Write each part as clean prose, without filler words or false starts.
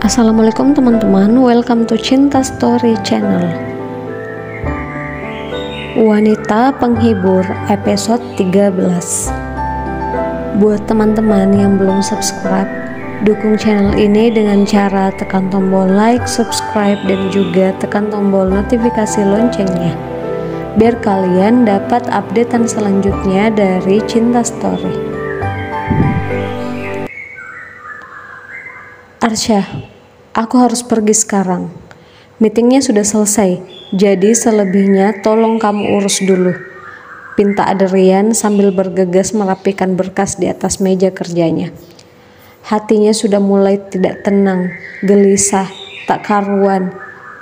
Assalamualaikum teman-teman, welcome to Cinta Story Channel. Wanita Penghibur episode 13. Buat teman-teman yang belum subscribe, dukung channel ini dengan cara tekan tombol like, subscribe, dan juga tekan tombol notifikasi loncengnya, biar kalian dapat updatean selanjutnya dari Cinta Story. Arsya, aku harus pergi sekarang. Meetingnya sudah selesai, jadi selebihnya tolong kamu urus dulu, pinta Adrian sambil bergegas merapikan berkas di atas meja kerjanya. Hatinya sudah mulai tidak tenang, gelisah, tak karuan,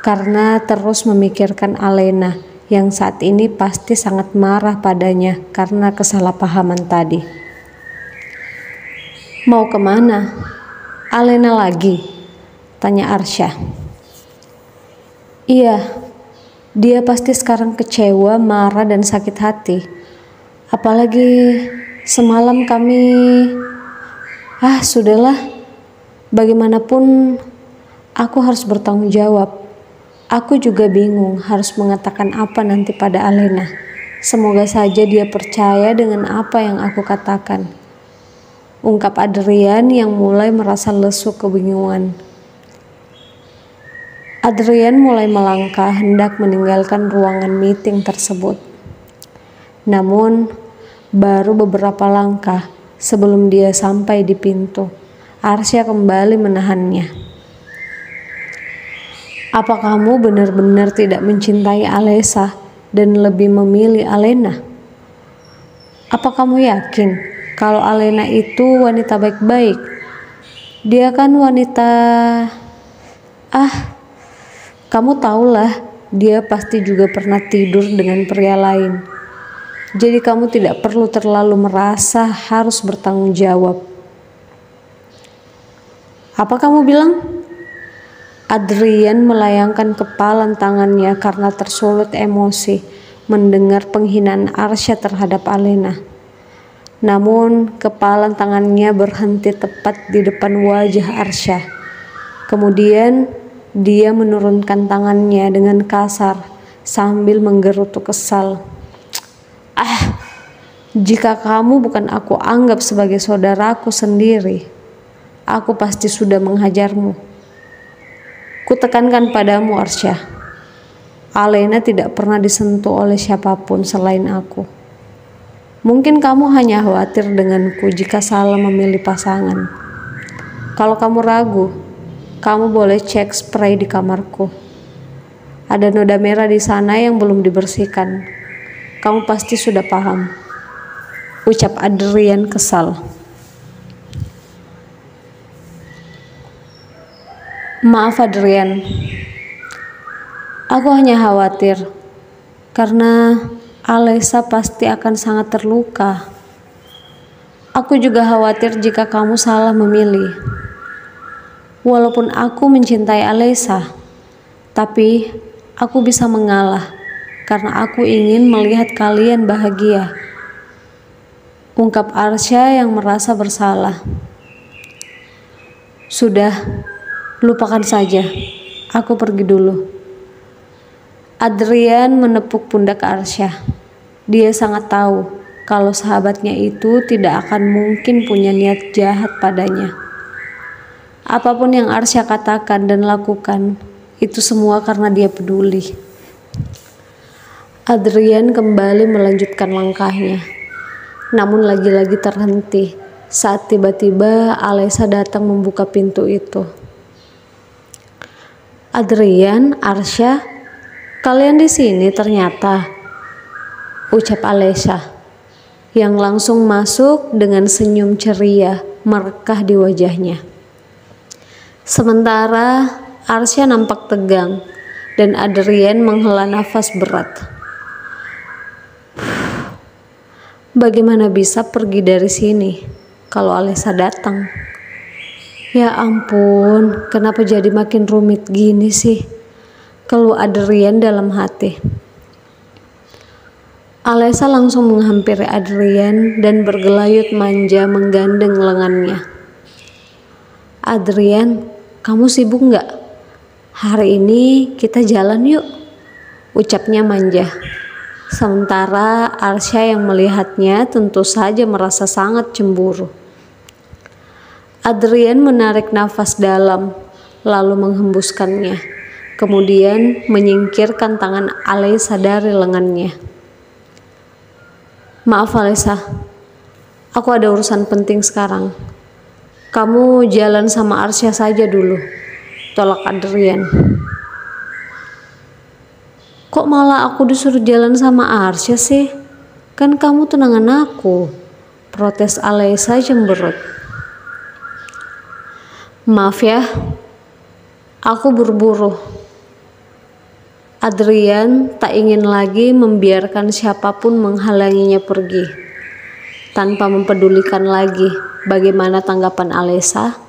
karena terus memikirkan Alena yang saat ini pasti sangat marah padanya karena kesalahpahaman tadi. Mau kemana? Alena lagi? Tanya Arsya. Iya, dia pasti sekarang kecewa, marah, dan sakit hati. Apalagi semalam kami... Sudahlah. Bagaimanapun, aku harus bertanggung jawab. Aku juga bingung harus mengatakan apa nanti pada Alena. Semoga saja dia percaya dengan apa yang aku katakan. Ungkap Adrian yang mulai merasa lesu kebingungan. Adrian mulai melangkah hendak meninggalkan ruangan meeting tersebut. Namun, baru beberapa langkah sebelum dia sampai di pintu, Arsya kembali menahannya. Apa kamu benar-benar tidak mencintai Alesa dan lebih memilih Alena? Apa kamu yakin kalau Alena itu wanita baik-baik? Dia kan wanita... Kamu tahulah, dia pasti juga pernah tidur dengan pria lain. Jadi kamu tidak perlu terlalu merasa harus bertanggung jawab. Apa kamu bilang? Adrian melayangkan kepalan tangannya karena tersulut emosi mendengar penghinaan Arsya terhadap Alena. Namun kepalan tangannya berhenti tepat di depan wajah Arsya. Kemudian dia menurunkan tangannya dengan kasar sambil menggerutu kesal. Jika kamu bukan aku anggap sebagai saudaraku sendiri, aku pasti sudah menghajarmu. Kutekankan padamu, Arsya, Alena tidak pernah disentuh oleh siapapun selain aku. Mungkin kamu hanya khawatir denganku jika salah memilih pasangan. Kalau kamu ragu, kamu boleh cek spray di kamarku. Ada noda merah di sana yang belum dibersihkan. Kamu pasti sudah paham, ucap Adrian kesal. Maaf Adrian, aku hanya khawatir karena Alesa pasti akan sangat terluka. Aku juga khawatir jika kamu salah memilih. Walaupun aku mencintai Alesa, tapi aku bisa mengalah karena aku ingin melihat kalian bahagia, ungkap Arsya yang merasa bersalah. Sudah, lupakan saja, aku pergi dulu. Adrian menepuk pundak Arsya. Dia sangat tahu kalau sahabatnya itu tidak akan mungkin punya niat jahat padanya. Apapun yang Arsya katakan dan lakukan, itu semua karena dia peduli. Adrian kembali melanjutkan langkahnya, namun lagi-lagi terhenti saat tiba-tiba Alesa datang membuka pintu itu. Adrian, Arsya, kalian di sini ternyata, ucap Alesa, yang langsung masuk dengan senyum ceria merekah di wajahnya. Sementara Arsya nampak tegang dan Adrian menghela nafas berat. Bagaimana bisa pergi dari sini kalau Alesa datang? Ya ampun, kenapa jadi makin rumit gini sih? Keluh Adrian dalam hati. Alesa langsung menghampiri Adrian dan bergelayut manja menggandeng lengannya. Adrian, Kamu sibuk nggak? Hari ini kita jalan yuk, ucapnya manja. Sementara Arsya yang melihatnya tentu saja merasa sangat cemburu. Adrian menarik nafas dalam, lalu menghembuskannya. Kemudian menyingkirkan tangan Alesa dari lengannya. Maaf Alesa, aku ada urusan penting sekarang. Kamu jalan sama Arsya saja dulu, tolak Adrian. Kok malah aku disuruh jalan sama Arsya sih? Kan kamu tunangan aku, protes Alesa cemberut. Maaf ya, aku buru-buru. Adrian tak ingin lagi membiarkan siapapun menghalanginya pergi. Tanpa mempedulikan lagi bagaimana tanggapan Alesa,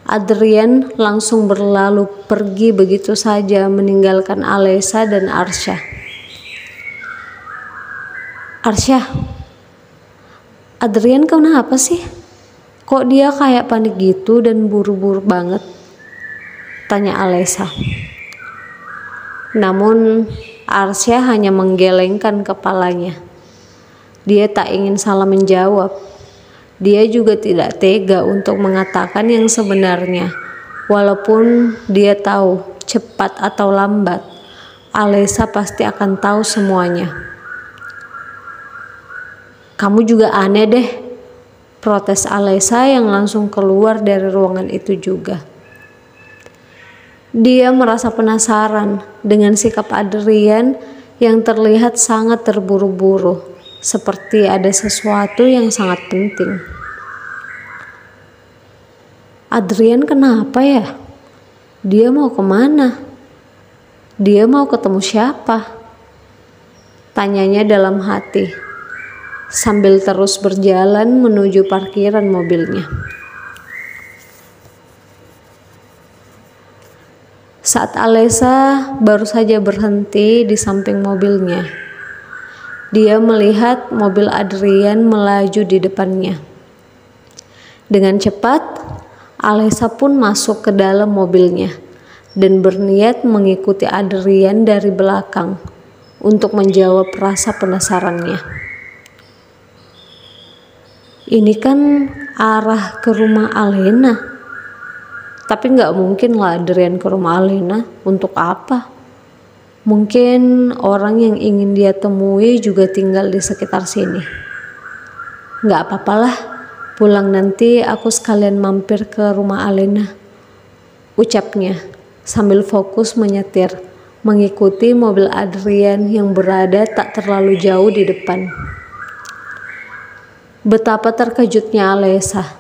Adrian langsung berlalu pergi begitu saja meninggalkan Alesa dan Arsya. Arsya, Adrian kenapa sih? Kok dia kayak panik gitu dan buru-buru banget? Tanya Alesa. Namun Arsya hanya menggelengkan kepalanya. Dia tak ingin salah menjawab. Dia juga tidak tega untuk mengatakan yang sebenarnya, walaupun dia tahu cepat atau lambat Alesa pasti akan tahu semuanya. Kamu juga aneh deh, protes Alesa yang langsung keluar dari ruangan itu juga. Dia merasa penasaran dengan sikap Adrian yang terlihat sangat terburu-buru. Seperti ada sesuatu yang sangat penting. Adrian kenapa ya? Dia mau kemana? Dia mau ketemu siapa? Tanyanya dalam hati, sambil terus berjalan menuju parkiran mobilnya. Saat Alesa baru saja berhenti di samping mobilnya, dia melihat mobil Adrian melaju di depannya. Dengan cepat, Alesa pun masuk ke dalam mobilnya dan berniat mengikuti Adrian dari belakang untuk menjawab rasa penasarannya. Ini kan arah ke rumah Alena, tapi nggak mungkin lah Adrian ke rumah Alena. Untuk apa? Mungkin orang yang ingin dia temui juga tinggal di sekitar sini. Nggak apa-apalah, pulang nanti aku sekalian mampir ke rumah Alena, ucapnya sambil fokus menyetir, mengikuti mobil Adrian yang berada tak terlalu jauh di depan. Betapa terkejutnya Alesa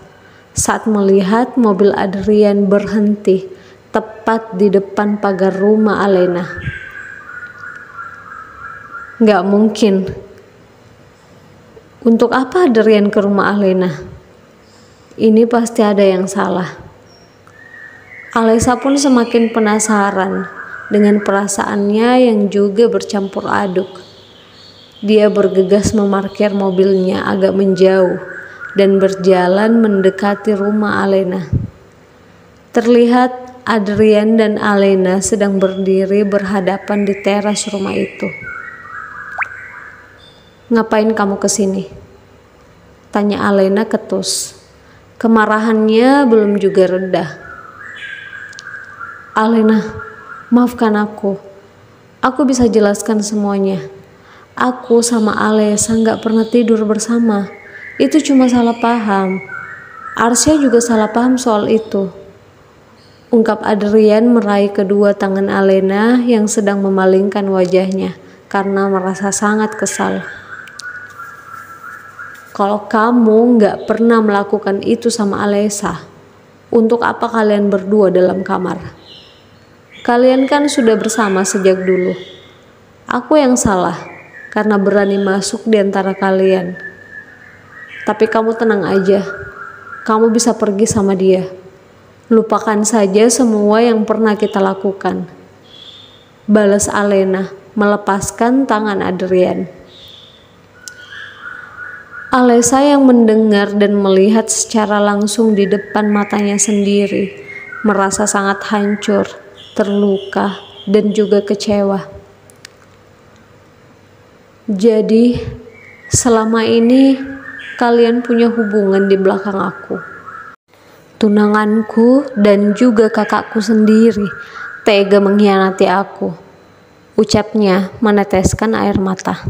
saat melihat mobil Adrian berhenti tepat di depan pagar rumah Alena. Nggak mungkin. Untuk apa Adrian ke rumah Alena? Ini pasti ada yang salah. Alesa pun semakin penasaran dengan perasaannya yang juga bercampur aduk. Dia bergegas memarkir mobilnya agak menjauh dan berjalan mendekati rumah Alena. Terlihat Adrian dan Alena sedang berdiri berhadapan di teras rumah itu. Ngapain kamu kesini? Tanya Alena ketus. Kemarahannya belum juga reda. Alena, maafkan aku. Aku bisa jelaskan semuanya. Aku sama Alesa gak pernah tidur bersama. Itu cuma salah paham. Arsya juga salah paham soal itu, ungkap Adrian meraih kedua tangan Alena yang sedang memalingkan wajahnya karena merasa sangat kesal. Kalau kamu gak pernah melakukan itu sama Alesa, untuk apa kalian berdua dalam kamar? Kalian kan sudah bersama sejak dulu. Aku yang salah karena berani masuk di antara kalian. Tapi kamu tenang aja, kamu bisa pergi sama dia. Lupakan saja semua yang pernah kita lakukan, balas Alena melepaskan tangan Adrian. Alesa yang mendengar dan melihat secara langsung di depan matanya sendiri merasa sangat hancur, terluka, dan juga kecewa. Jadi, selama ini kalian punya hubungan di belakang aku. Tunanganku dan juga kakakku sendiri tega mengkhianati aku. Ucapnya meneteskan air mata.